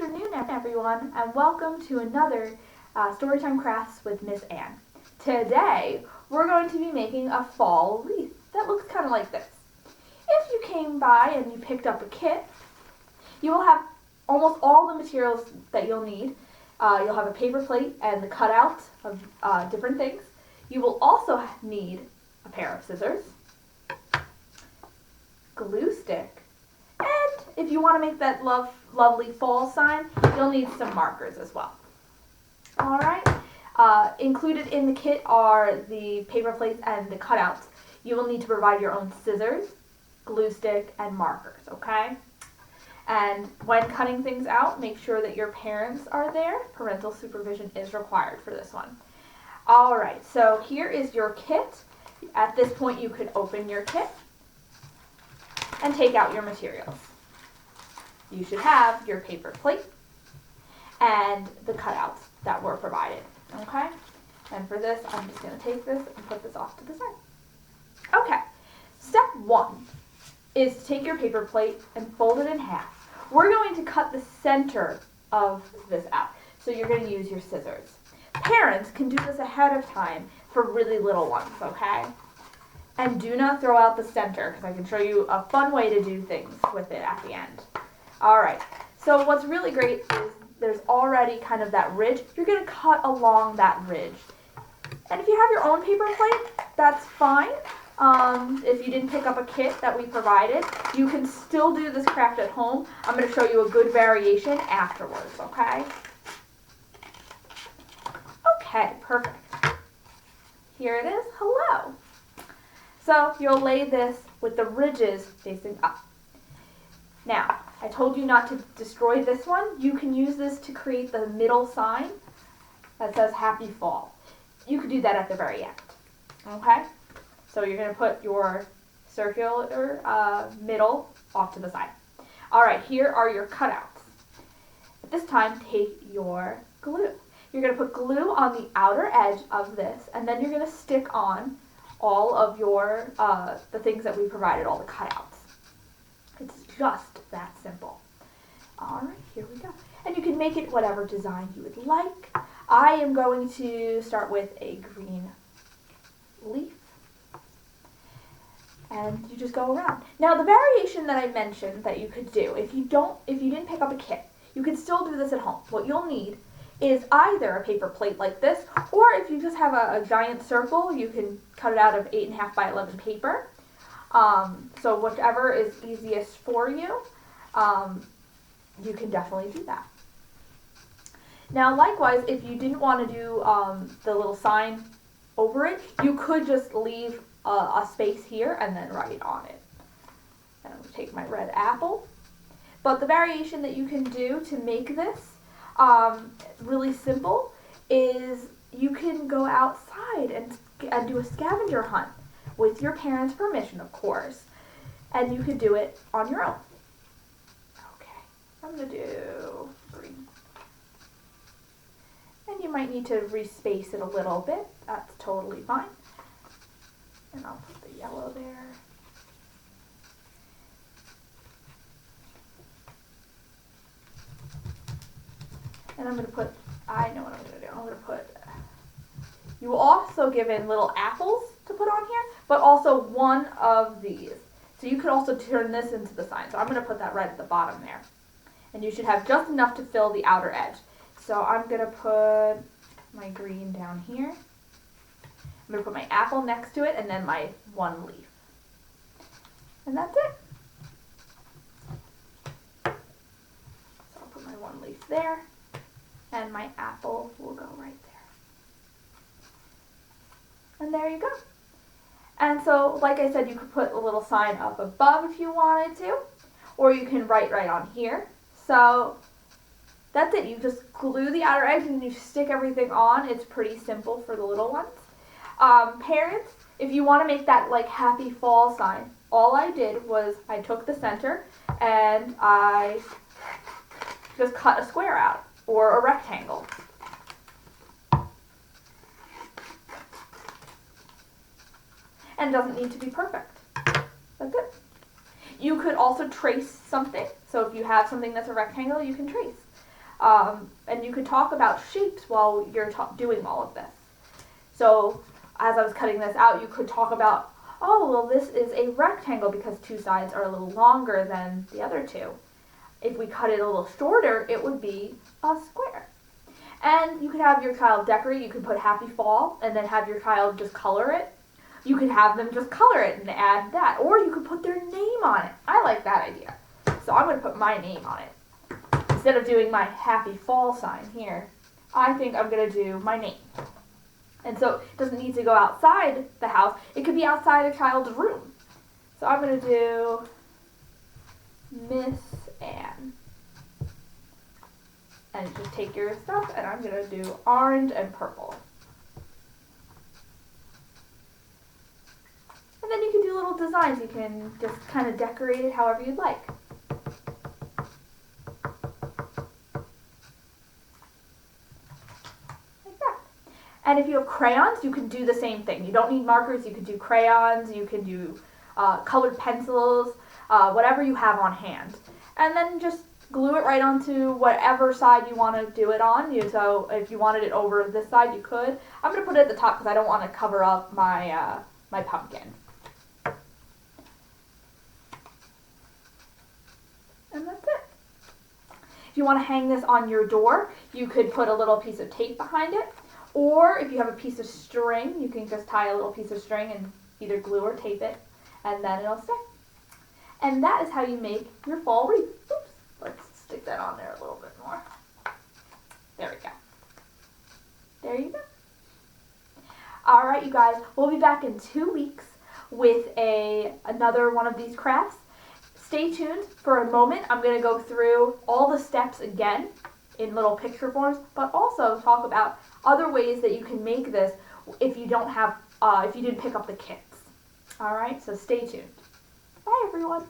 afternoon, everyone, and welcome to another Storytime Crafts with Miss Anne. Today, we're going to be making a fall wreath that looks kind of like this. If you came by and you picked up a kit, you will have almost all the materials that you'll need. You'll have a paper plate and the cutout of different things. You will also need a pair of scissors, glue stick, and if you want to make that lovely fall sign, you'll need some markers as well. Alright, included in the kit are the paper plates and the cutouts. You will need to provide your own scissors, glue stick, and markers, okay? And when cutting things out, make sure that your parents are there. Parental supervision is required for this one. Alright, so here is your kit. At this point, you could open your kit and take out your materials. You should have your paper plate and the cutouts that were provided, okay? And for this, I'm just going to take this and put this off to the side. Okay, step one is to take your paper plate and fold it in half. We're going to cut the center of this out, so you're going to use your scissors. Parents can do this ahead of time for really little ones, okay? And do not throw out the center, because I can show you a fun way to do things with it at the end. Alright, so what's really great is there's already kind of that ridge. You're going to cut along that ridge. And if you have your own paper plate, that's fine. If you didn't pick up a kit that we provided, you can still do this craft at home. I'm going to show you a good variation afterwards, okay? Okay, perfect. Here it is. Hello. So you'll lay this with the ridges facing up. Now, I told you not to destroy this one. You can use this to create the middle sign that says Happy Fall. You could do that at the very end, okay? So you're going to put your circular middle off to the side. Alright, here are your cutouts. At this time, take your glue. You're going to put glue on the outer edge of this, and then you're going to stick on all of your, the things that we provided, all the cutouts. It's just that simple. Alright, here we go. And you can make it whatever design you would like. I am going to start with a green leaf. And you just go around. Now the variation that I mentioned that you could do, if you didn't pick up a kit, you can still do this at home. What you'll need is either a paper plate like this, or if you just have a giant circle, you can cut it out of 8.5 by 11 paper. So whichever is easiest for you, you can definitely do that. Now likewise, if you didn't want to do the little sign over it, you could just leave a space here and then write on it. And I'm going to take my red apple. But the variation that you can do to make this really simple is you can go outside and do a scavenger hunt with your parents' permission, of course, and you could do it on your own. Okay, I'm going to do green. And you might need to respace it a little bit. That's totally fine. And I'll put the yellow there. And I'm going to put, I know what I'm going to do. I'm going to put, you will also give in little apples to put on here, but also one of these. So you could also turn this into the sign. So I'm going to put that right at the bottom there. And you should have just enough to fill the outer edge. So I'm going to put my green down here. I'm going to put my apple next to it and then my one leaf. And that's it. So I'll put my one leaf there. And my apple will go right there. And there you go. And so, like I said, you could put a little sign up above if you wanted to, or you can write right on here. So that's it. You just glue the outer edge and you stick everything on. It's pretty simple for the little ones. Parents, if you want to make that like happy fall sign, all I did was I took the center and I just cut a square out. Or a rectangle. And it doesn't need to be perfect. That's it. You could also trace something. So if you have something that's a rectangle, you can trace. And you could talk about shapes while you're doing all of this. So as I was cutting this out, you could talk about, oh, well, this is a rectangle because two sides are a little longer than the other two. If we cut it a little shorter, it would be a square. And you could have your child decorate. You could put Happy Fall and then have your child just color it. You could have them just color it and add that. Or you could put their name on it. I like that idea. So I'm going to put my name on it. Instead of doing my Happy Fall sign here, I think I'm going to do my name. And so it doesn't need to go outside the house. It could be outside a child's room. So I'm going to do Miss Anne. And just take your stuff, and I'm going to do orange and purple. And then you can do little designs. You can just kind of decorate it however you'd like. And if you have crayons, you can do the same thing. You don't need markers. You can do crayons. You can do colored pencils, whatever you have on hand. And then just glue it right onto whatever side you want to do it on. So if you wanted it over this side, you could. I'm going to put it at the top because I don't want to cover up my, my pumpkin. And that's it. If you want to hang this on your door, you could put a little piece of tape behind it. Or if you have a piece of string, you can just tie a little piece of string and either glue or tape it, and then it'll stick. And that is how you make your fall wreath. Oops, let's stick that on there a little bit more. There we go. There you go. All right, you guys, we'll be back in 2 weeks with another one of these crafts. Stay tuned for a moment. I'm going to go through all the steps again in little picture forms, but also talk about other ways that you can make this if you don't have, if you didn't pick up the kits. All right, so stay tuned. Bye, everyone.